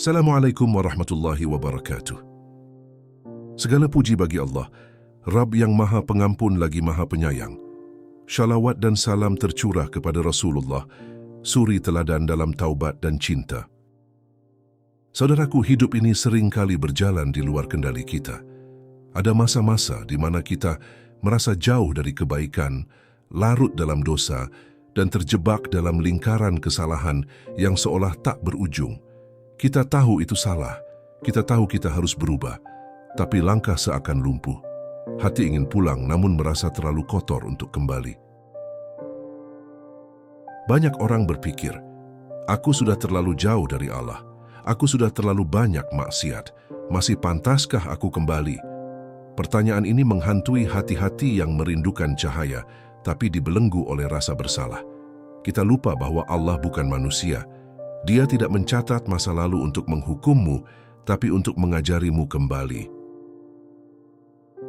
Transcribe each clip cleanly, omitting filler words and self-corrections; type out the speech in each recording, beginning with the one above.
Assalamualaikum warahmatullahi wabarakatuh. Segala puji bagi Allah, Rabb yang Maha Pengampun lagi Maha Penyayang. Syalawat dan salam tercurah kepada Rasulullah, suri teladan dalam taubat dan cinta. Saudaraku, hidup ini sering kali berjalan di luar kendali kita. Ada masa-masa di mana kita merasa jauh dari kebaikan, larut dalam dosa, dan terjebak dalam lingkaran kesalahan yang seolah tak berujung. Kita tahu itu salah, kita tahu kita harus berubah, tapi langkah seakan lumpuh. Hati ingin pulang namun merasa terlalu kotor untuk kembali. Banyak orang berpikir, aku sudah terlalu jauh dari Allah, aku sudah terlalu banyak maksiat, masih pantaskah aku kembali? Pertanyaan ini menghantui hati-hati yang merindukan cahaya, tapi dibelenggu oleh rasa bersalah. Kita lupa bahwa Allah bukan manusia. Dia tidak mencatat masa lalu untuk menghukummu, tapi untuk mengajarimu kembali.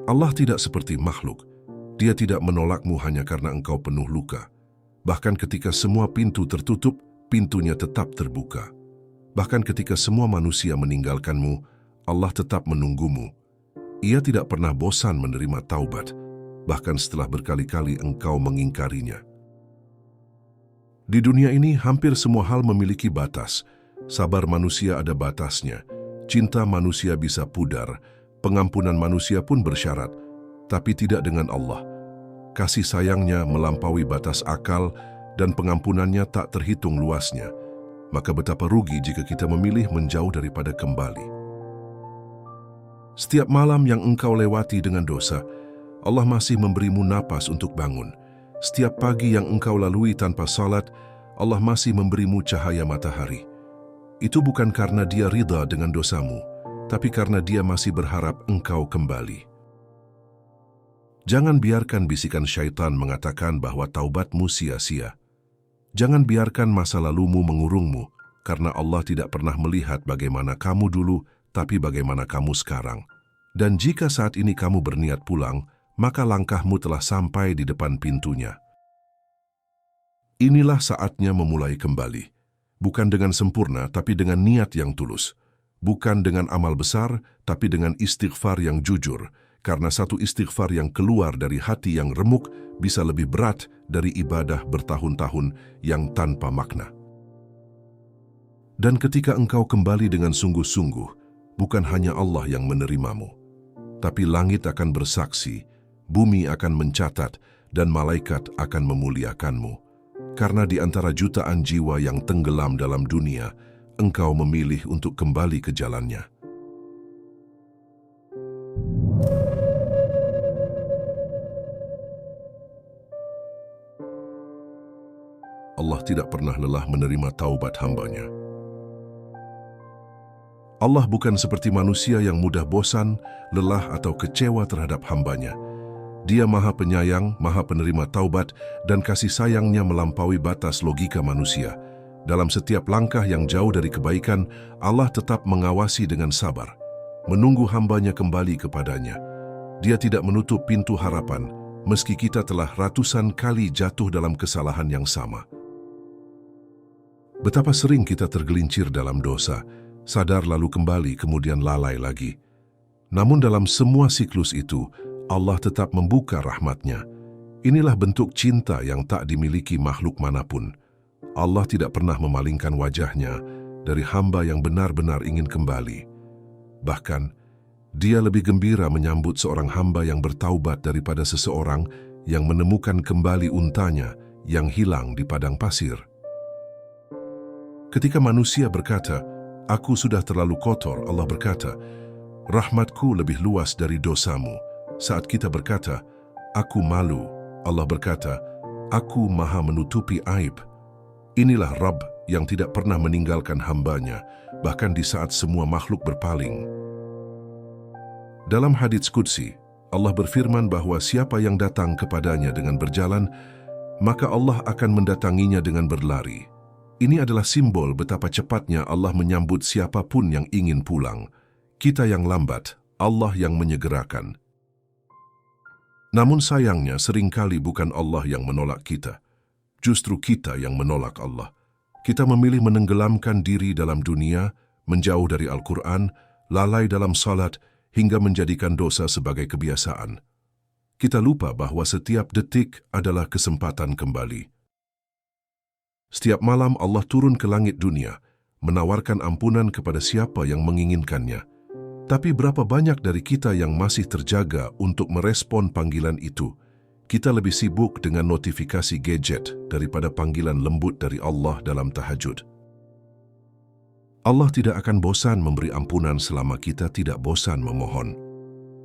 Allah tidak seperti makhluk. Dia tidak menolakmu hanya karena engkau penuh luka. Bahkan ketika semua pintu tertutup, pintunya tetap terbuka. Bahkan ketika semua manusia meninggalkanmu, Allah tetap menunggumu. Ia tidak pernah bosan menerima taubat, bahkan setelah berkali-kali engkau mengingkarinya. Di dunia ini hampir semua hal memiliki batas. Sabar manusia ada batasnya. Cinta manusia bisa pudar. Pengampunan manusia pun bersyarat. Tapi tidak dengan Allah. Kasih sayangnya melampaui batas akal dan pengampunannya tak terhitung luasnya. Maka betapa rugi jika kita memilih menjauh daripada kembali. Setiap malam yang engkau lewati dengan dosa, Allah masih memberimu napas untuk bangun. Setiap pagi yang engkau lalui tanpa salat, Allah masih memberimu cahaya matahari. Itu bukan karena Dia ridha dengan dosamu, tapi karena Dia masih berharap engkau kembali. Jangan biarkan bisikan syaitan mengatakan bahwa taubatmu sia-sia. Jangan biarkan masa lalumu mengurungmu, karena Allah tidak pernah melihat bagaimana kamu dulu, tapi bagaimana kamu sekarang. Dan jika saat ini kamu berniat pulang, maka langkahmu telah sampai di depan pintunya. Inilah saatnya memulai kembali. Bukan dengan sempurna, tapi dengan niat yang tulus. Bukan dengan amal besar, tapi dengan istighfar yang jujur. Karena satu istighfar yang keluar dari hati yang remuk bisa lebih berat dari ibadah bertahun-tahun yang tanpa makna. Dan ketika engkau kembali dengan sungguh-sungguh, bukan hanya Allah yang menerimamu, tapi langit akan bersaksi, bumi akan mencatat, dan malaikat akan memuliakanmu. Karena di antara jutaan jiwa yang tenggelam dalam dunia, engkau memilih untuk kembali ke jalannya. Allah tidak pernah lelah menerima taubat hambanya. Allah bukan seperti manusia yang mudah bosan, lelah atau kecewa terhadap hambanya. Dia Maha Penyayang, Maha Penerima taubat, dan kasih sayangnya melampaui batas logika manusia. Dalam setiap langkah yang jauh dari kebaikan, Allah tetap mengawasi dengan sabar, menunggu hambanya kembali kepadanya. Dia tidak menutup pintu harapan, meski kita telah ratusan kali jatuh dalam kesalahan yang sama. Betapa sering kita tergelincir dalam dosa, sadar lalu kembali kemudian lalai lagi. Namun dalam semua siklus itu, Allah tetap membuka rahmat-Nya. Inilah bentuk cinta yang tak dimiliki makhluk manapun. Allah tidak pernah memalingkan wajah-Nya dari hamba yang benar-benar ingin kembali. Bahkan, Dia lebih gembira menyambut seorang hamba yang bertaubat daripada seseorang yang menemukan kembali untanya yang hilang di padang pasir. Ketika manusia berkata, "Aku sudah terlalu kotor," Allah berkata, "Rahmatku lebih luas dari dosamu." Saat kita berkata, "Aku malu," Allah berkata, "Aku maha menutupi aib." Inilah Rabb yang tidak pernah meninggalkan hambanya, bahkan di saat semua makhluk berpaling. Dalam hadits qudsi, Allah berfirman bahwa siapa yang datang kepadanya dengan berjalan, maka Allah akan mendatanginya dengan berlari. Ini adalah simbol betapa cepatnya Allah menyambut siapapun yang ingin pulang. Kita yang lambat, Allah yang menyegerakan. Namun sayangnya seringkali bukan Allah yang menolak kita. Justru kita yang menolak Allah. Kita memilih menenggelamkan diri dalam dunia, menjauh dari Al-Quran, lalai dalam salat, hingga menjadikan dosa sebagai kebiasaan. Kita lupa bahwa setiap detik adalah kesempatan kembali. Setiap malam Allah turun ke langit dunia, menawarkan ampunan kepada siapa yang menginginkannya. Tapi berapa banyak dari kita yang masih terjaga untuk merespon panggilan itu? Kita lebih sibuk dengan notifikasi gadget daripada panggilan lembut dari Allah dalam tahajud. Allah tidak akan bosan memberi ampunan selama kita tidak bosan memohon.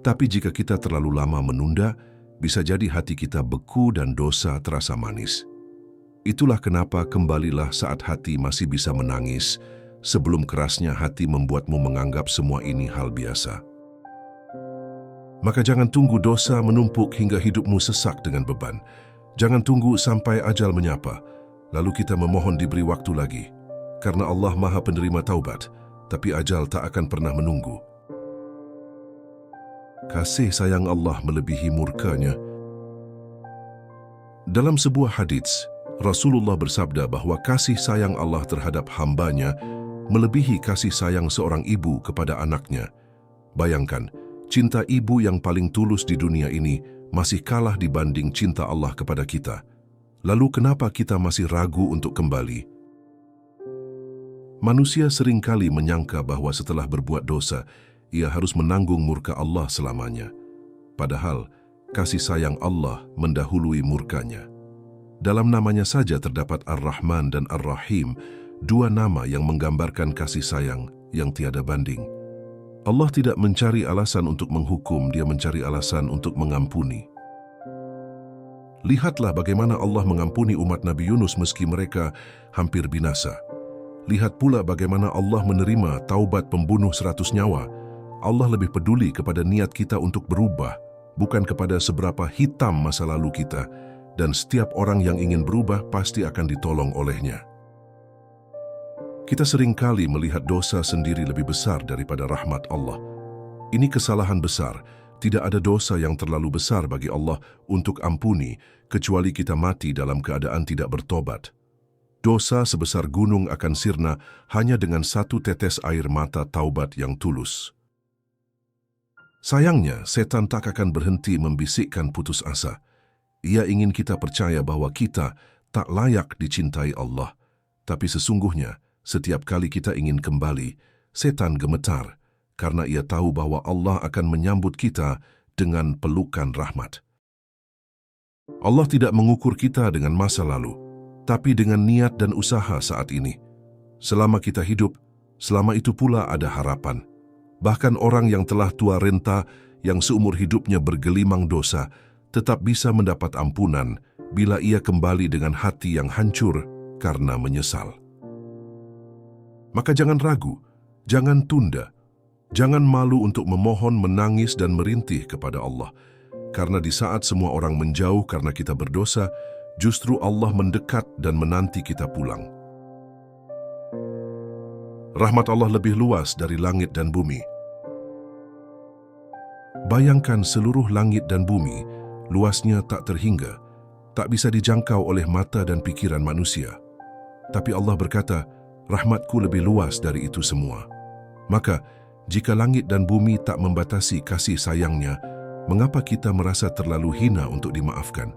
Tapi jika kita terlalu lama menunda, bisa jadi hati kita beku dan dosa terasa manis. Itulah kenapa kembalilah saat hati masih bisa menangis, sebelum kerasnya hati membuatmu menganggap semua ini hal biasa. Maka jangan tunggu dosa menumpuk hingga hidupmu sesak dengan beban. Jangan tunggu sampai ajal menyapa, lalu kita memohon diberi waktu lagi. Karena Allah Maha Penerima Taubat, tapi ajal tak akan pernah menunggu. Kasih sayang Allah melebihi murkanya. Dalam sebuah hadits, Rasulullah bersabda bahwa kasih sayang Allah terhadap hambanya melebihi kasih sayang seorang ibu kepada anaknya. Bayangkan, cinta ibu yang paling tulus di dunia ini masih kalah dibanding cinta Allah kepada kita. Lalu kenapa kita masih ragu untuk kembali? Manusia seringkali menyangka bahwa setelah berbuat dosa, ia harus menanggung murka Allah selamanya. Padahal, kasih sayang Allah mendahului murkanya. Dalam namanya saja terdapat Ar-Rahman dan Ar-Rahim, dua nama yang menggambarkan kasih sayang yang tiada banding. Allah tidak mencari alasan untuk menghukum, Dia mencari alasan untuk mengampuni. Lihatlah bagaimana Allah mengampuni umat Nabi Yunus meski mereka hampir binasa. Lihat pula bagaimana Allah menerima taubat pembunuh 100 nyawa. Allah lebih peduli kepada niat kita untuk berubah, bukan kepada seberapa hitam masa lalu kita, dan setiap orang yang ingin berubah pasti akan ditolong olehnya. Kita seringkali melihat dosa sendiri lebih besar daripada rahmat Allah. Ini kesalahan besar. Tidak ada dosa yang terlalu besar bagi Allah untuk ampuni, kecuali kita mati dalam keadaan tidak bertobat. Dosa sebesar gunung akan sirna hanya dengan satu tetes air mata taubat yang tulus. Sayangnya, setan tak akan berhenti membisikkan putus asa. Ia ingin kita percaya bahwa kita tak layak dicintai Allah. Tapi sesungguhnya, setiap kali kita ingin kembali, setan gemetar karena ia tahu bahwa Allah akan menyambut kita dengan pelukan rahmat. Allah tidak mengukur kita dengan masa lalu, tapi dengan niat dan usaha saat ini. Selama kita hidup, selama itu pula ada harapan. Bahkan orang yang telah tua renta, yang seumur hidupnya bergelimang dosa, tetap bisa mendapat ampunan bila ia kembali dengan hati yang hancur karena menyesal. Maka jangan ragu, jangan tunda, jangan malu untuk memohon, menangis dan merintih kepada Allah. Karena di saat semua orang menjauh karena kita berdosa, justru Allah mendekat dan menanti kita pulang. Rahmat Allah lebih luas dari langit dan bumi. Bayangkan seluruh langit dan bumi, luasnya tak terhingga, tak bisa dijangkau oleh mata dan pikiran manusia. Tapi Allah berkata, rahmatku lebih luas dari itu semua. Maka, jika langit dan bumi tak membatasi kasih sayangnya, mengapa kita merasa terlalu hina untuk dimaafkan?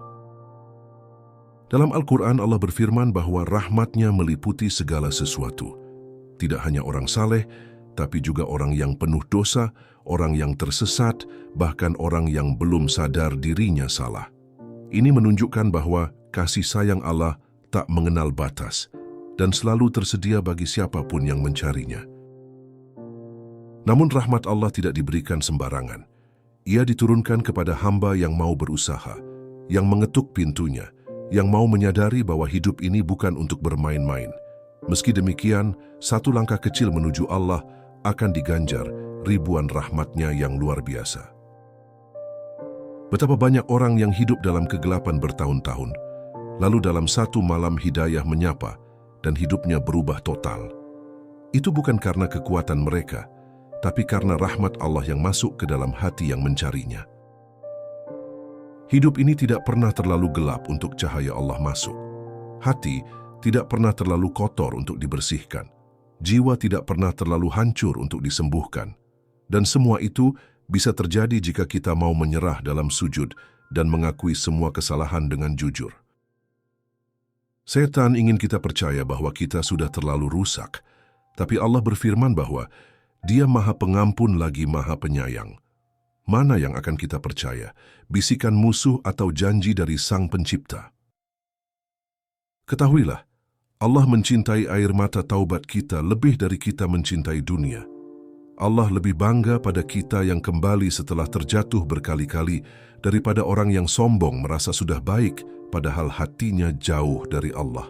Dalam Al-Quran Allah berfirman bahwa rahmatnya meliputi segala sesuatu. Tidak hanya orang saleh, tapi juga orang yang penuh dosa, orang yang tersesat, bahkan orang yang belum sadar dirinya salah. Ini menunjukkan bahwa kasih sayang Allah tak mengenal batas dan selalu tersedia bagi siapapun yang mencarinya. Namun rahmat Allah tidak diberikan sembarangan. Ia diturunkan kepada hamba yang mau berusaha, yang mengetuk pintunya, yang mau menyadari bahwa hidup ini bukan untuk bermain-main. Meski demikian, satu langkah kecil menuju Allah akan diganjar ribuan rahmatnya yang luar biasa. Betapa banyak orang yang hidup dalam kegelapan bertahun-tahun, lalu dalam satu malam hidayah menyapa dan hidupnya berubah total. Itu bukan karena kekuatan mereka, tapi karena rahmat Allah yang masuk ke dalam hati yang mencarinya. Hidup ini tidak pernah terlalu gelap untuk cahaya Allah masuk. Hati tidak pernah terlalu kotor untuk dibersihkan. jiwa tidak pernah terlalu hancur untuk disembuhkan. Dan semua itu bisa terjadi jika kita mau menyerah dalam sujud dan mengakui semua kesalahan dengan jujur. Setan ingin kita percaya bahwa kita sudah terlalu rusak, tapi Allah berfirman bahwa Dia Maha Pengampun lagi Maha Penyayang. Mana yang akan kita percaya, bisikan musuh atau janji dari Sang Pencipta? Ketahuilah, Allah mencintai air mata taubat kita lebih dari kita mencintai dunia. Allah lebih bangga pada kita yang kembali setelah terjatuh berkali-kali daripada orang yang sombong merasa sudah baik padahal hatinya jauh dari Allah.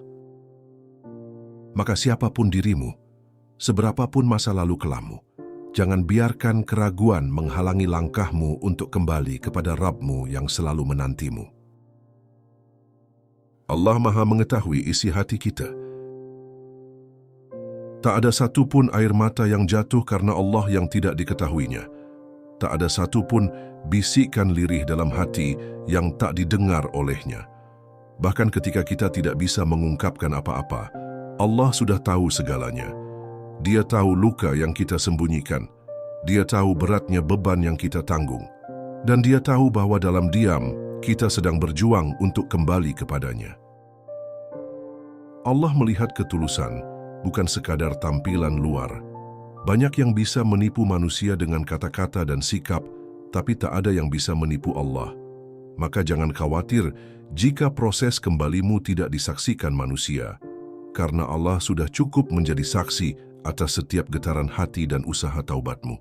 Maka siapapun dirimu, seberapapun masa lalu kelamu, jangan biarkan keraguan menghalangi langkahmu untuk kembali kepada Rabb-Mu yang selalu menantimu. Allah Maha mengetahui isi hati kita. Tak ada satu pun air mata yang jatuh karena Allah yang tidak diketahuinya. Tak ada satu pun bisikan lirih dalam hati yang tak didengar olehnya. Bahkan ketika kita tidak bisa mengungkapkan apa-apa, Allah sudah tahu segalanya. Dia tahu luka yang kita sembunyikan. Dia tahu beratnya beban yang kita tanggung. Dan Dia tahu bahwa dalam diam, kita sedang berjuang untuk kembali kepadanya. Allah melihat ketulusan, bukan sekadar tampilan luar. Banyak yang bisa menipu manusia dengan kata-kata dan sikap, tapi tak ada yang bisa menipu Allah. Maka jangan khawatir jika proses kembalimu tidak disaksikan manusia, karena Allah sudah cukup menjadi saksi atas setiap getaran hati dan usaha taubatmu.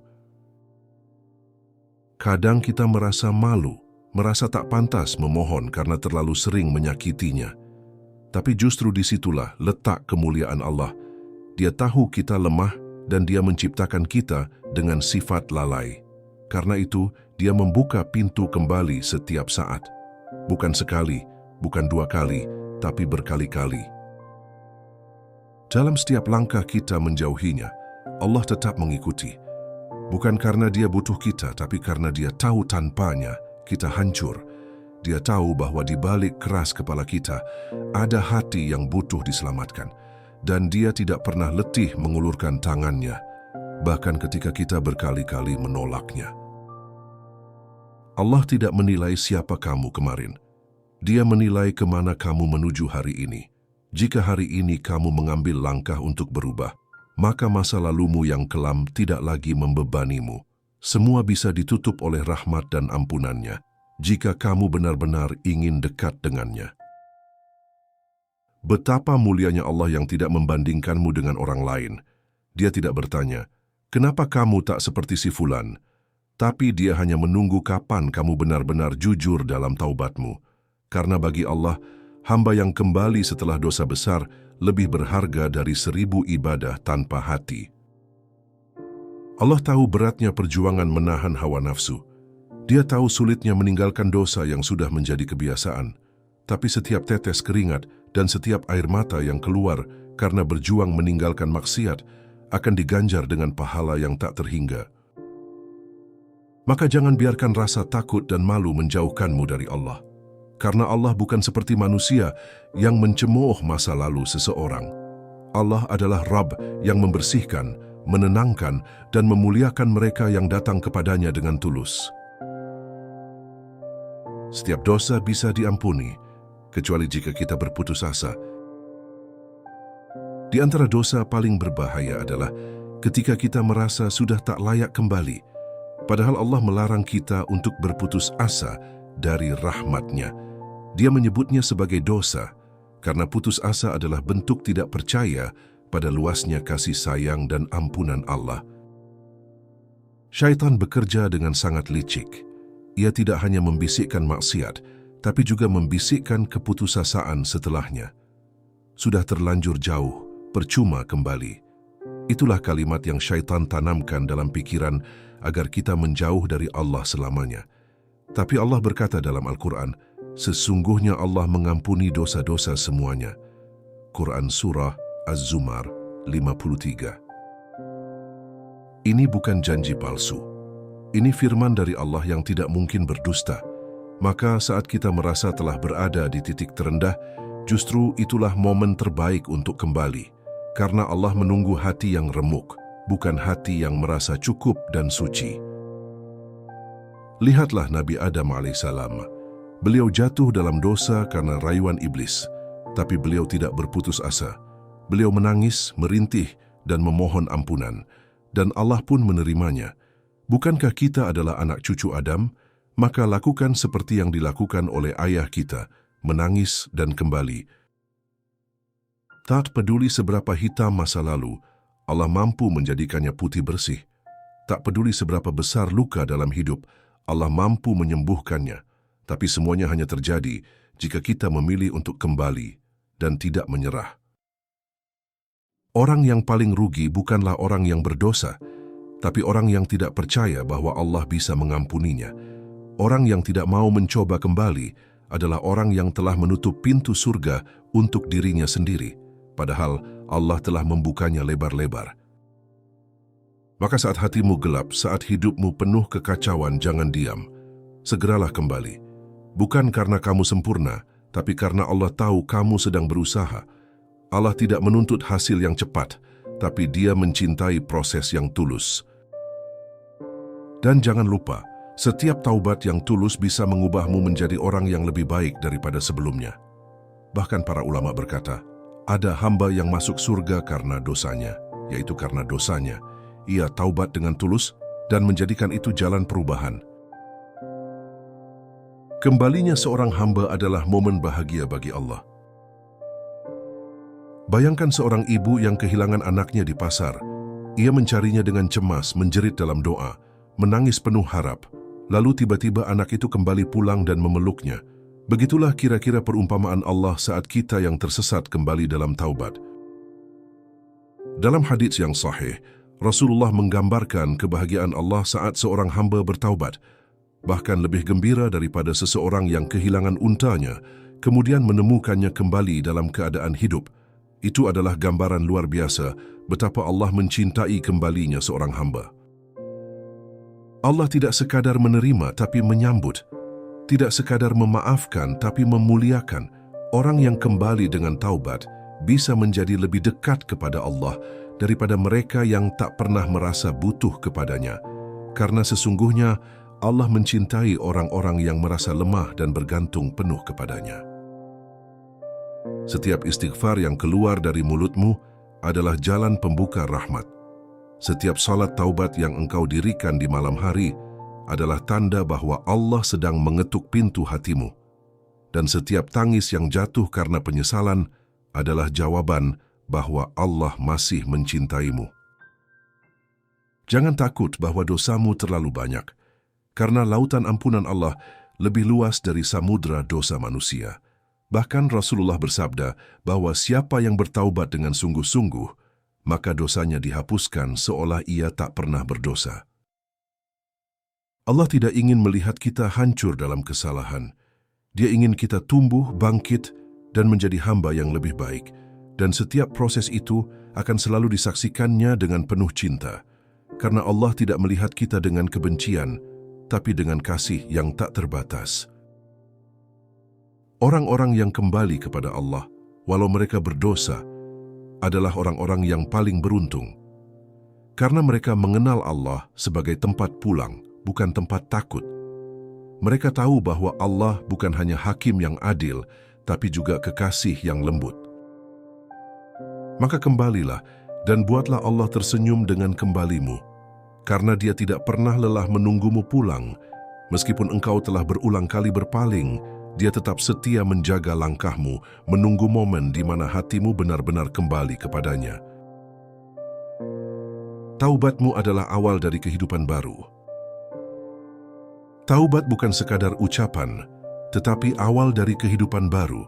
Kadang kita merasa malu, merasa tak pantas memohon karena terlalu sering menyakitinya. Tapi justru disitulah letak kemuliaan Allah. Dia tahu kita lemah dan Dia menciptakan kita dengan sifat lalai. Karena itu, Dia membuka pintu kembali setiap saat. Bukan sekali, bukan dua kali, tapi berkali-kali. Dalam setiap langkah kita menjauhinya, Allah tetap mengikuti. Bukan karena Dia butuh kita, tapi karena Dia tahu tanpanya kita hancur. Dia tahu bahwa di balik keras kepala kita ada hati yang butuh diselamatkan. Dan Dia tidak pernah letih mengulurkan tangannya, bahkan ketika kita berkali-kali menolaknya. Allah tidak menilai siapa kamu kemarin. Dia menilai kemana kamu menuju hari ini. Jika hari ini kamu mengambil langkah untuk berubah, maka masa lalumu yang kelam tidak lagi membebanimu. Semua bisa ditutup oleh rahmat dan ampunannya, jika kamu benar-benar ingin dekat dengannya. Betapa mulianya Allah yang tidak membandingkanmu dengan orang lain. Dia tidak bertanya, "Kenapa kamu tak seperti si fulan?" Tapi Dia hanya menunggu kapan kamu benar-benar jujur dalam taubatmu. Karena bagi Allah, hamba yang kembali setelah dosa besar lebih berharga dari 1000 ibadah tanpa hati. Allah tahu beratnya perjuangan menahan hawa nafsu. Dia tahu sulitnya meninggalkan dosa yang sudah menjadi kebiasaan. Tapi setiap tetes keringat dan setiap air mata yang keluar karena berjuang meninggalkan maksiat akan diganjar dengan pahala yang tak terhingga. Maka jangan biarkan rasa takut dan malu menjauhkanmu dari Allah. Karena Allah bukan seperti manusia yang mencemooh masa lalu seseorang. Allah adalah Rabb yang membersihkan, menenangkan, dan memuliakan mereka yang datang kepadanya dengan tulus. Setiap dosa bisa diampuni, kecuali jika kita berputus asa. Di antara dosa paling berbahaya adalah ketika kita merasa sudah tak layak kembali, padahal Allah melarang kita untuk berputus asa dari rahmat-Nya. Dia menyebutnya sebagai dosa, karena putus asa adalah bentuk tidak percaya pada luasnya kasih sayang dan ampunan Allah. Syaitan bekerja dengan sangat licik. Ia tidak hanya membisikkan maksiat, tapi juga membisikkan keputusasaan setelahnya. Sudah terlanjur jauh, percuma kembali. Itulah kalimat yang syaitan tanamkan dalam pikiran agar kita menjauh dari Allah selamanya. Tapi Allah berkata dalam Al-Quran, sesungguhnya Allah mengampuni dosa-dosa semuanya. Quran Surah Az-Zumar 53. Ini bukan janji palsu. Ini firman dari Allah yang tidak mungkin berdusta. Maka saat kita merasa telah berada di titik terendah, justru itulah momen terbaik untuk kembali. karena Allah menunggu hati yang remuk, bukan hati yang merasa cukup dan suci. Lihatlah Nabi Adam alaihissalam. Beliau jatuh dalam dosa karena rayuan iblis, tapi beliau tidak berputus asa. Beliau menangis, merintih, dan memohon ampunan, dan Allah pun menerimanya. Bukankah kita adalah anak cucu Adam? Maka lakukan seperti yang dilakukan oleh ayah kita, menangis dan kembali. Tak peduli seberapa hitam masa lalu, Allah mampu menjadikannya putih bersih. Tak peduli seberapa besar luka dalam hidup, Allah mampu menyembuhkannya. Tapi semuanya hanya terjadi jika kita memilih untuk kembali dan tidak menyerah. Orang yang paling rugi bukanlah orang yang berdosa, tapi orang yang tidak percaya bahwa Allah bisa mengampuninya. Orang yang tidak mau mencoba kembali adalah orang yang telah menutup pintu surga untuk dirinya sendiri, padahal Allah telah membukanya lebar-lebar. Maka saat hatimu gelap, saat hidupmu penuh kekacauan, jangan diam. Segeralah kembali. Bukan karena kamu sempurna, tapi karena Allah tahu kamu sedang berusaha. Allah tidak menuntut hasil yang cepat, tapi Dia mencintai proses yang tulus. Dan jangan lupa, setiap taubat yang tulus bisa mengubahmu menjadi orang yang lebih baik daripada sebelumnya. Bahkan para ulama berkata, ada hamba yang masuk surga karena dosanya, yaitu karena dosanya. Ia taubat dengan tulus dan menjadikan itu jalan perubahan. Kembalinya seorang hamba adalah momen bahagia bagi Allah. Bayangkan seorang ibu yang kehilangan anaknya di pasar. Ia mencarinya dengan cemas, menjerit dalam doa, menangis penuh harap. Lalu tiba-tiba anak itu kembali pulang dan memeluknya. Begitulah kira-kira perumpamaan Allah saat kita yang tersesat kembali dalam taubat. Dalam hadits yang sahih, Rasulullah menggambarkan kebahagiaan Allah saat seorang hamba bertaubat. Bahkan lebih gembira daripada seseorang yang kehilangan untanya, kemudian menemukannya kembali dalam keadaan hidup. Itu adalah gambaran luar biasa betapa Allah mencintai kembalinya seorang hamba. Allah tidak sekadar menerima tapi menyambut. Tidak sekadar memaafkan tapi memuliakan. Orang yang kembali dengan taubat bisa menjadi lebih dekat kepada Allah daripada mereka yang tak pernah merasa butuh kepadanya. Karena sesungguhnya Allah mencintai orang-orang yang merasa lemah dan bergantung penuh kepadanya. Setiap istighfar yang keluar dari mulutmu adalah jalan pembuka rahmat. Setiap salat taubat yang engkau dirikan di malam hari adalah tanda bahwa Allah sedang mengetuk pintu hatimu. Dan setiap tangis yang jatuh karena penyesalan adalah jawaban bahwa Allah masih mencintaimu. Jangan takut bahwa dosamu terlalu banyak, karena lautan ampunan Allah lebih luas dari samudra dosa manusia. Bahkan Rasulullah bersabda bahwa siapa yang bertaubat dengan sungguh-sungguh, maka dosanya dihapuskan seolah ia tak pernah berdosa. Allah tidak ingin melihat kita hancur dalam kesalahan. Dia ingin kita tumbuh, bangkit, dan menjadi hamba yang lebih baik. Dan setiap proses itu akan selalu disaksikannya dengan penuh cinta. Karena Allah tidak melihat kita dengan kebencian, tapi dengan kasih yang tak terbatas. Orang-orang yang kembali kepada Allah, walau mereka berdosa, adalah orang-orang yang paling beruntung. Karena mereka mengenal Allah sebagai tempat pulang, bukan tempat takut. Mereka tahu bahwa Allah bukan hanya hakim yang adil, tapi juga kekasih yang lembut. Maka kembalilah dan buatlah Allah tersenyum dengan kembalimu, karena Dia tidak pernah lelah menunggumu pulang. Meskipun engkau telah berulang kali berpaling, Dia tetap setia menjaga langkahmu, menunggu momen di mana hatimu benar-benar kembali kepadanya. Taubatmu adalah awal dari kehidupan baru. Taubat bukan sekadar ucapan, tetapi awal dari kehidupan baru.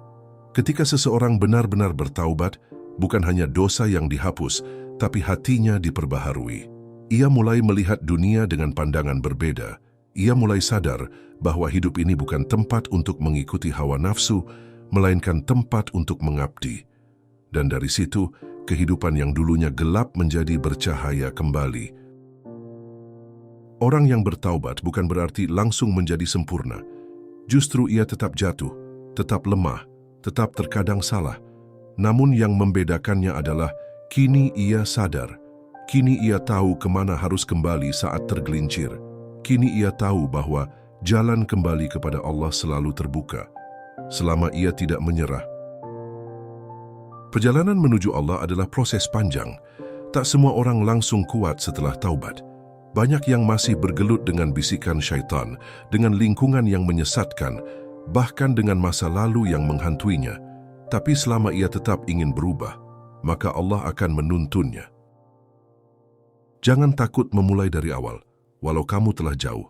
Ketika seseorang benar-benar bertaubat, bukan hanya dosa yang dihapus, tapi hatinya diperbaharui. Ia mulai melihat dunia dengan pandangan berbeda. Ia mulai sadar bahwa hidup ini bukan tempat untuk mengikuti hawa nafsu, melainkan tempat untuk mengabdi. Dan dari situ, kehidupan yang dulunya gelap menjadi bercahaya kembali. Orang yang bertaubat bukan berarti langsung menjadi sempurna. Justru ia tetap jatuh, tetap lemah, tetap terkadang salah. Namun yang membedakannya adalah Kini ia sadar. Kini ia tahu kemana harus kembali saat tergelincir. Kini ia tahu bahwa jalan kembali kepada Allah selalu terbuka, selama ia tidak menyerah. Perjalanan menuju Allah adalah proses panjang. Tak semua orang langsung kuat setelah taubat. Banyak yang masih bergelut dengan bisikan syaitan, dengan lingkungan yang menyesatkan, bahkan dengan masa lalu yang menghantuinya. Tapi selama ia tetap ingin berubah, maka Allah akan menuntunnya. Jangan takut memulai dari awal, walau kamu telah jauh.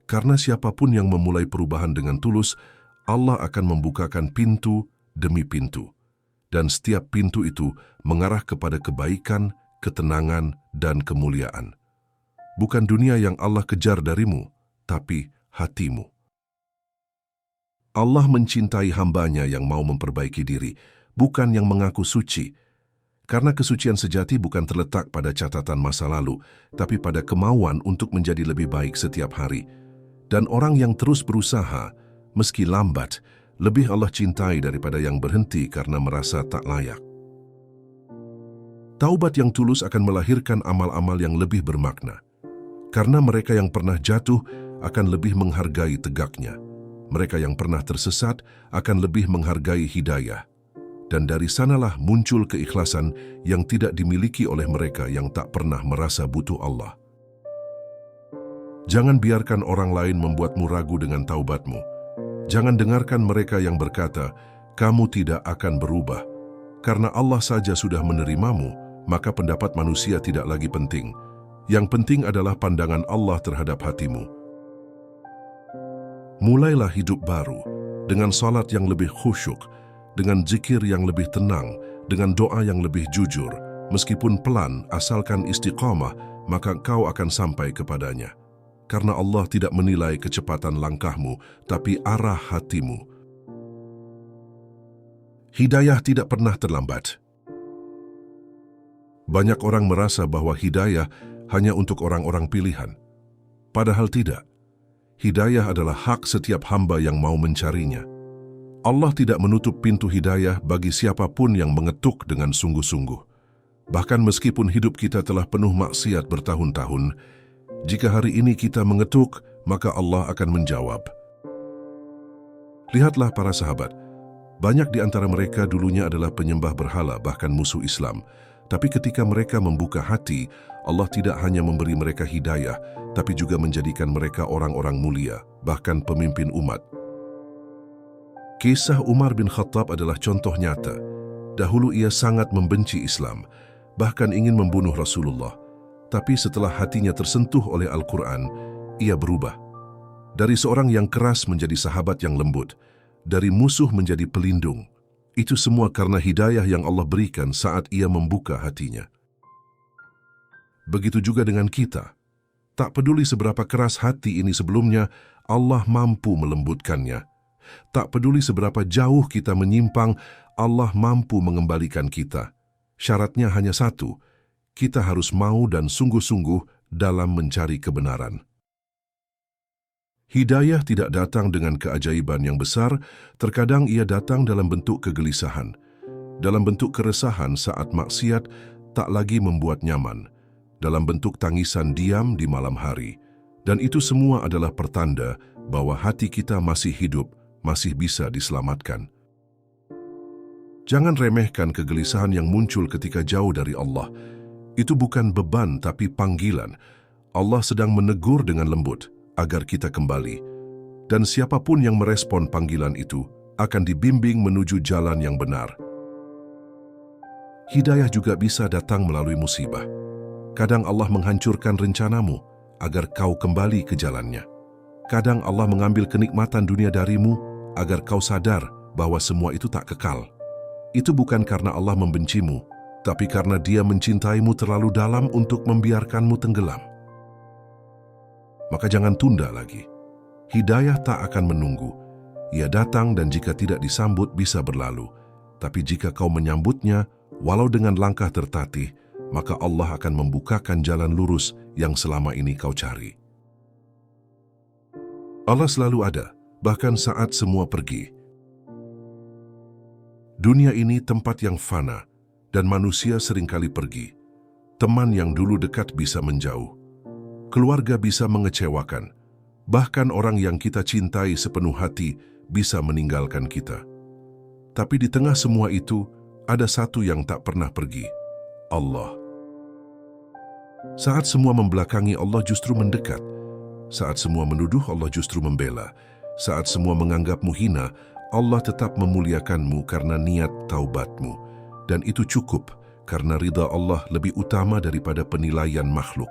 Karena siapapun yang memulai perubahan dengan tulus, Allah akan membukakan pintu demi pintu. Dan setiap pintu itu mengarah kepada kebaikan, ketenangan, dan kemuliaan. Bukan dunia yang Allah kejar darimu, tapi hatimu. Allah mencintai hambanya yang mau memperbaiki diri, bukan yang mengaku suci. Karena kesucian sejati bukan terletak pada catatan masa lalu, tapi pada kemauan untuk menjadi lebih baik setiap hari. Dan orang yang terus berusaha, meski lambat, lebih Allah cintai daripada yang berhenti karena merasa tak layak. Taubat yang tulus akan melahirkan amal-amal yang lebih bermakna. Karena mereka yang pernah jatuh akan lebih menghargai tegaknya. Mereka yang pernah tersesat akan lebih menghargai hidayah. Dan dari sanalah muncul keikhlasan yang tidak dimiliki oleh mereka yang tak pernah merasa butuh Allah. Jangan biarkan orang lain membuatmu ragu dengan taubatmu. Jangan dengarkan mereka yang berkata, kamu tidak akan berubah. Karena Allah saja sudah menerimamu, maka pendapat manusia tidak lagi penting. Yang penting adalah pandangan Allah terhadap hatimu. Mulailah hidup baru, dengan salat yang lebih khusyuk, dengan zikir yang lebih tenang, dengan doa yang lebih jujur. Meskipun pelan, asalkan istiqamah, maka kau akan sampai kepadanya. Karena Allah tidak menilai kecepatan langkahmu, tapi arah hatimu. Hidayah tidak pernah terlambat. Banyak orang merasa bahwa hidayah hanya untuk orang-orang pilihan. Padahal tidak. Hidayah adalah hak setiap hamba yang mau mencarinya. Allah tidak menutup pintu hidayah bagi siapapun yang mengetuk dengan sungguh-sungguh. Bahkan meskipun hidup kita telah penuh maksiat bertahun-tahun, jika hari ini kita mengetuk, maka Allah akan menjawab. Lihatlah para sahabat. Banyak di antara mereka dulunya adalah penyembah berhala, bahkan musuh Islam. Tapi ketika mereka membuka hati, Allah tidak hanya memberi mereka hidayah, tapi juga menjadikan mereka orang-orang mulia, bahkan pemimpin umat. Kisah Umar bin Khattab adalah contoh nyata. Dahulu ia sangat membenci Islam, bahkan ingin membunuh Rasulullah. Tapi setelah hatinya tersentuh oleh Al-Quran, ia berubah. Dari seorang yang keras menjadi sahabat yang lembut, dari musuh menjadi pelindung. Itu semua karena hidayah yang Allah berikan saat ia membuka hatinya. Begitu juga dengan kita. Tak peduli seberapa keras hati ini sebelumnya, Allah mampu melembutkannya. Tak peduli seberapa jauh kita menyimpang, Allah mampu mengembalikan kita. Syaratnya hanya satu, kita harus mau dan sungguh-sungguh dalam mencari kebenaran. Hidayah tidak datang dengan keajaiban yang besar, terkadang ia datang dalam bentuk kegelisahan, dalam bentuk keresahan saat maksiat tak lagi membuat nyaman, dalam bentuk tangisan diam di malam hari. Dan itu semua adalah pertanda bahwa hati kita masih hidup, masih bisa diselamatkan. Jangan remehkan kegelisahan yang muncul ketika jauh dari Allah. Itu bukan beban tapi panggilan. Allah sedang menegur dengan lembut agar kita kembali. Dan siapapun yang merespon panggilan itu akan dibimbing menuju jalan yang benar. Hidayah juga bisa datang melalui musibah. Kadang Allah menghancurkan rencanamu agar kau kembali ke jalannya. Kadang Allah mengambil kenikmatan dunia darimu agar kau sadar bahwa semua itu tak kekal. Itu bukan karena Allah membencimu, tapi karena Dia mencintaimu terlalu dalam untuk membiarkanmu tenggelam. Maka jangan tunda lagi. Hidayah tak akan menunggu. Ia datang dan jika tidak disambut bisa berlalu. Tapi jika kau menyambutnya, walau dengan langkah tertatih, maka Allah akan membukakan jalan lurus yang selama ini kau cari. Allah selalu ada, bahkan saat semua pergi. Dunia ini tempat yang fana, Dan manusia seringkali pergi. Teman yang dulu dekat bisa menjauh. Keluarga bisa mengecewakan. Bahkan orang yang kita cintai sepenuh hati bisa meninggalkan kita. Tapi di tengah semua itu, ada satu yang tak pernah pergi. Allah. Saat semua membelakangi, Allah justru mendekat. Saat semua menuduh, Allah justru membela. Saat semua menganggapmu hina, Allah tetap memuliakanmu karena niat taubatmu. Dan itu cukup, karena ridha Allah lebih utama daripada penilaian makhluk.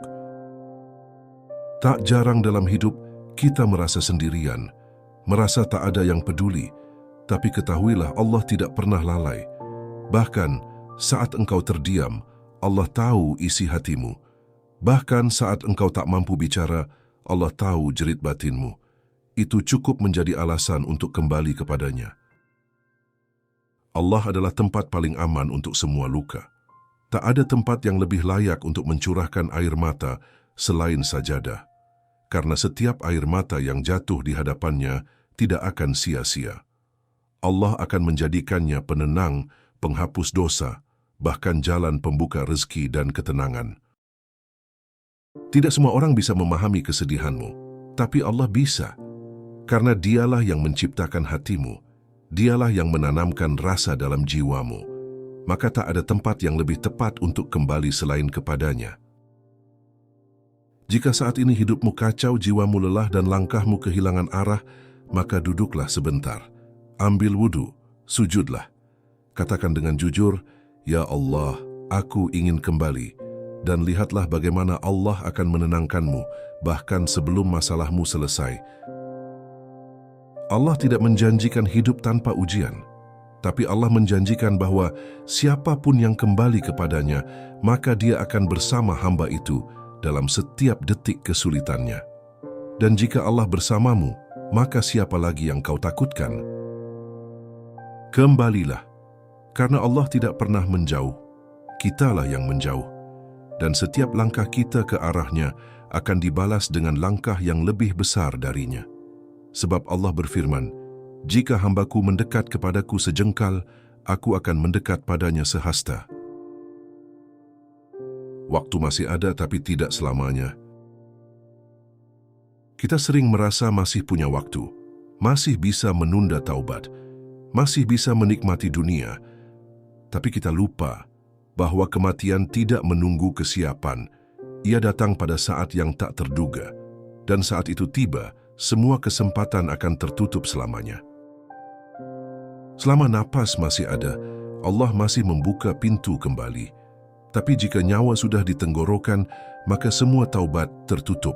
Tak jarang dalam hidup, kita merasa sendirian, merasa tak ada yang peduli. Tapi ketahuilah, Allah tidak pernah lalai. Bahkan saat engkau terdiam, Allah tahu isi hatimu. Bahkan saat engkau tak mampu bicara, Allah tahu jerit batinmu. Itu cukup menjadi alasan untuk kembali kepadanya. Allah adalah tempat paling aman untuk semua luka. Tak ada tempat yang lebih layak untuk mencurahkan air mata selain sajadah. Karena setiap air mata yang jatuh di hadapannya tidak akan sia-sia. Allah akan menjadikannya penenang, penghapus dosa, bahkan jalan pembuka rezeki dan ketenangan. Tidak semua orang bisa memahami kesedihanmu, tapi Allah bisa. Karena Dialah yang menciptakan hatimu, Dialah yang menanamkan rasa dalam jiwamu. Maka tak ada tempat yang lebih tepat untuk kembali selain kepadanya. Jika saat ini hidupmu kacau, jiwamu lelah dan langkahmu kehilangan arah, maka duduklah sebentar. Ambil wudhu, sujudlah. Katakan dengan jujur, "Ya Allah, aku ingin kembali." Dan lihatlah bagaimana Allah akan menenangkanmu, bahkan sebelum masalahmu selesai. Allah tidak menjanjikan hidup tanpa ujian, tapi Allah menjanjikan bahwa siapapun yang kembali kepadanya, maka Dia akan bersama hamba itu dalam setiap detik kesulitannya. Dan jika Allah bersamamu, maka siapa lagi yang kau takutkan? Kembalilah, karena Allah tidak pernah menjauh. Kitalah yang menjauh. Dan setiap langkah kita ke arahnya akan dibalas dengan langkah yang lebih besar darinya. Sebab Allah berfirman, "Jika hambaku mendekat kepadaku sejengkal, aku akan mendekat padanya sehasta." Waktu masih ada, tapi tidak selamanya. Kita sering merasa masih punya waktu, masih bisa menunda taubat, masih bisa menikmati dunia. Tapi kita lupa bahwa kematian tidak menunggu kesiapan. Ia datang pada saat yang tak terduga. Dan saat itu tiba, semua kesempatan akan tertutup selamanya. Selama napas masih ada, Allah masih membuka pintu kembali. Tapi jika nyawa sudah di tenggorokan, maka semua taubat tertutup.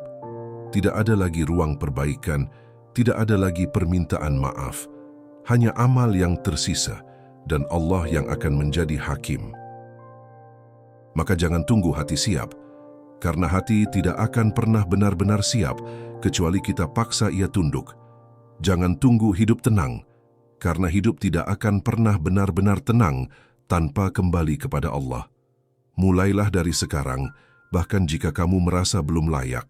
Tidak ada lagi ruang perbaikan, tidak ada lagi permintaan maaf. Hanya amal yang tersisa, dan Allah yang akan menjadi hakim. Maka jangan tunggu hati siap, karena hati tidak akan pernah benar-benar siap, kecuali kita paksa ia tunduk. Jangan tunggu hidup tenang, karena hidup tidak akan pernah benar-benar tenang tanpa kembali kepada Allah. Mulailah dari sekarang, bahkan jika kamu merasa belum layak.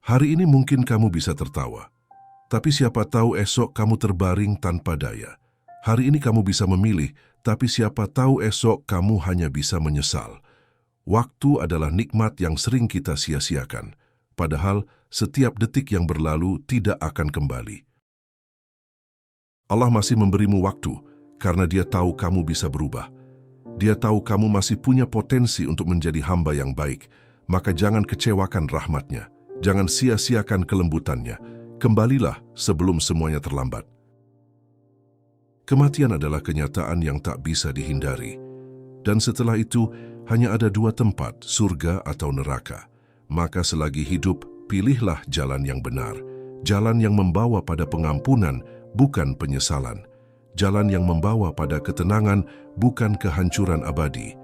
Hari ini mungkin kamu bisa tertawa, tapi siapa tahu esok kamu terbaring tanpa daya. Hari ini kamu bisa memilih, tapi siapa tahu esok kamu hanya bisa menyesal. Waktu adalah nikmat yang sering kita sia-siakan, padahal setiap detik yang berlalu tidak akan kembali. Allah masih memberimu waktu, karena Dia tahu kamu bisa berubah. Dia tahu kamu masih punya potensi untuk menjadi hamba yang baik, maka jangan kecewakan rahmat-Nya, jangan sia-siakan kelembutannya. Kembalilah sebelum semuanya terlambat. Kematian adalah kenyataan yang tak bisa dihindari. Dan setelah itu, hanya ada dua tempat, surga atau neraka. Maka selagi hidup, pilihlah jalan yang benar. Jalan yang membawa pada pengampunan, bukan penyesalan. Jalan yang membawa pada ketenangan, bukan kehancuran abadi.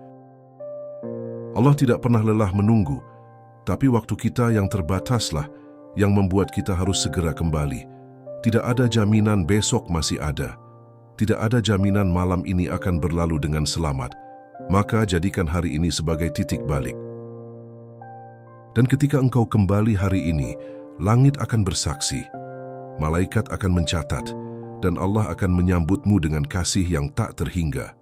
Allah tidak pernah lelah menunggu, tapi waktu kita yang terbataslah yang membuat kita harus segera kembali. Tidak ada jaminan besok masih ada. Tidak ada jaminan malam ini akan berlalu dengan selamat. Maka jadikan hari ini sebagai titik balik. Dan ketika engkau kembali hari ini, langit akan bersaksi, malaikat akan mencatat, dan Allah akan menyambutmu dengan kasih yang tak terhingga.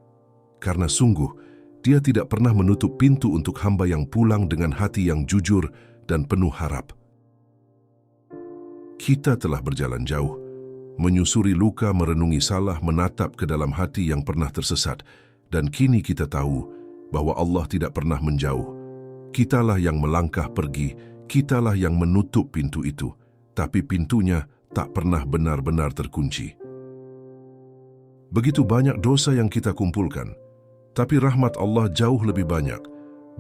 karena sungguh Dia tidak pernah menutup pintu untuk hamba yang pulang dengan hati yang jujur dan penuh harap. Kita telah berjalan jauh, menyusuri luka, merenungi salah, menatap ke dalam hati yang pernah tersesat, dan kini kita tahu bahwa Allah tidak pernah menjauh. Kitalah yang melangkah pergi, kitalah yang menutup pintu itu, tapi pintunya tak pernah benar-benar terkunci. Begitu banyak dosa yang kita kumpulkan, tapi rahmat Allah jauh lebih banyak.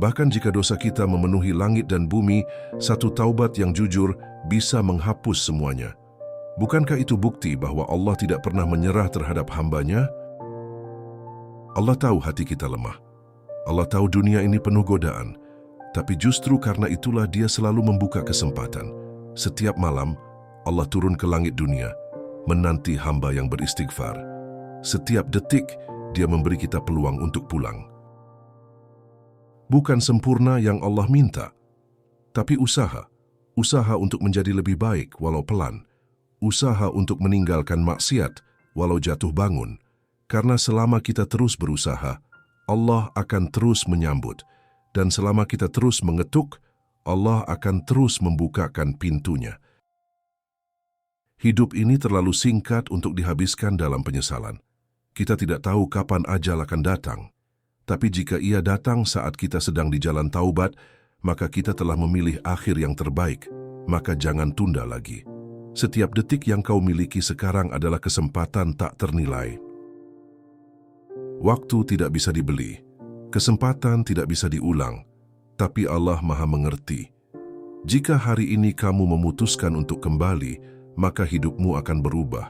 Bahkan jika dosa kita memenuhi langit dan bumi, satu taubat yang jujur bisa menghapus semuanya. Bukankah itu bukti bahwa Allah tidak pernah menyerah terhadap hamba-Nya? Allah tahu hati kita lemah. Allah tahu dunia ini penuh godaan. Tapi justru karena itulah Dia selalu membuka kesempatan. Setiap malam, Allah turun ke langit dunia, menanti hamba yang beristighfar. Setiap detik, Dia memberi kita peluang untuk pulang. Bukan sempurna yang Allah minta, tapi usaha untuk menjadi lebih baik walau pelan, usaha untuk meninggalkan maksiat walau jatuh bangun. Karena selama kita terus berusaha, Allah akan terus menyambut, dan selama kita terus mengetuk, Allah akan terus membukakan pintunya. Hidup ini terlalu singkat untuk dihabiskan dalam penyesalan. Kita tidak tahu kapan ajal akan datang. Tapi jika ia datang saat kita sedang di jalan taubat, maka kita telah memilih akhir yang terbaik. Maka jangan tunda lagi. Setiap detik yang kau miliki sekarang adalah kesempatan tak ternilai. Waktu tidak bisa dibeli. Kesempatan tidak bisa diulang. Tapi Allah Maha mengerti. Jika hari ini kamu memutuskan untuk kembali, maka hidupmu akan berubah.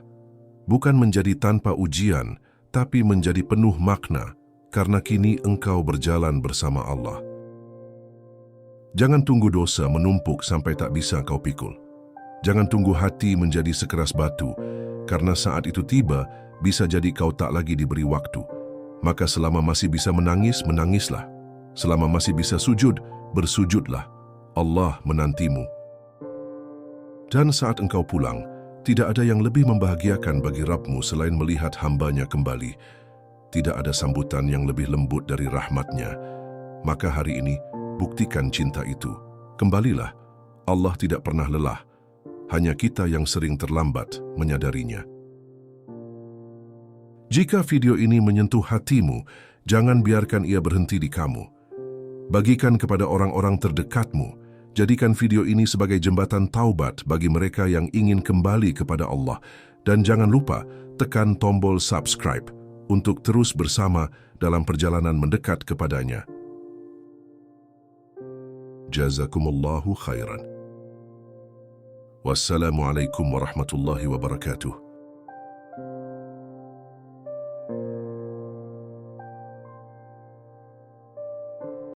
Bukan menjadi tanpa ujian, tapi menjadi penuh makna, karena kini engkau berjalan bersama Allah. Jangan tunggu dosa menumpuk sampai tak bisa kau pikul. Jangan tunggu hati menjadi sekeras batu, karena saat itu tiba, bisa jadi kau tak lagi diberi waktu. Maka selama masih bisa menangis, menangislah. Selama masih bisa sujud, bersujudlah. Allah menantimu. Dan saat engkau pulang, tidak ada yang lebih membahagiakan bagi Rabb-Mu selain melihat hamba-Nya kembali. Tidak ada sambutan yang lebih lembut dari rahmat-Nya. Maka hari ini, buktikan cinta itu. Kembalilah. Allah tidak pernah lelah. Hanya kita yang sering terlambat menyadarinya. Jika video ini menyentuh hatimu, jangan biarkan ia berhenti di kamu. Bagikan kepada orang-orang terdekatmu. Jadikan video ini sebagai jembatan taubat bagi mereka yang ingin kembali kepada Allah. Dan jangan lupa tekan tombol subscribe untuk terus bersama dalam perjalanan mendekat kepadanya. Jazakumullahu khairan. Wassalamualaikum warahmatullahi wabarakatuh.